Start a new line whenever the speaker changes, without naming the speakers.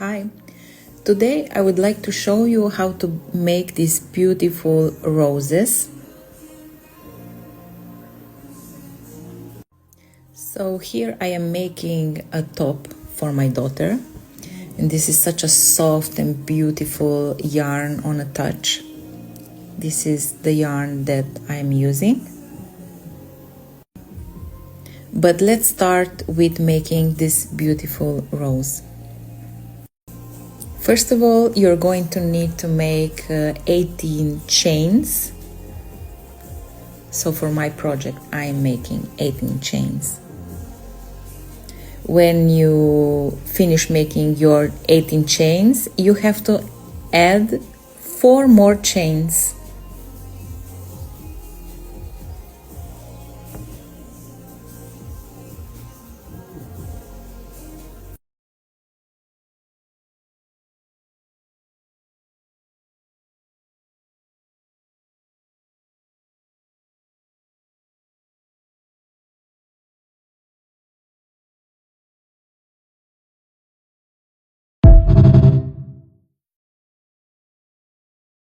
Hi, today I would like to show you how to make these beautiful roses. So here I am making a top for my daughter, and this is such a soft and beautiful yarn on a touch. This is the yarn that I'm using. But let's start with making this beautiful rose. First of all, you're going to need to make 18 chains. So for my project, I'm making 18 chains. When you finish making your 18 chains, you have to add 4 more chains.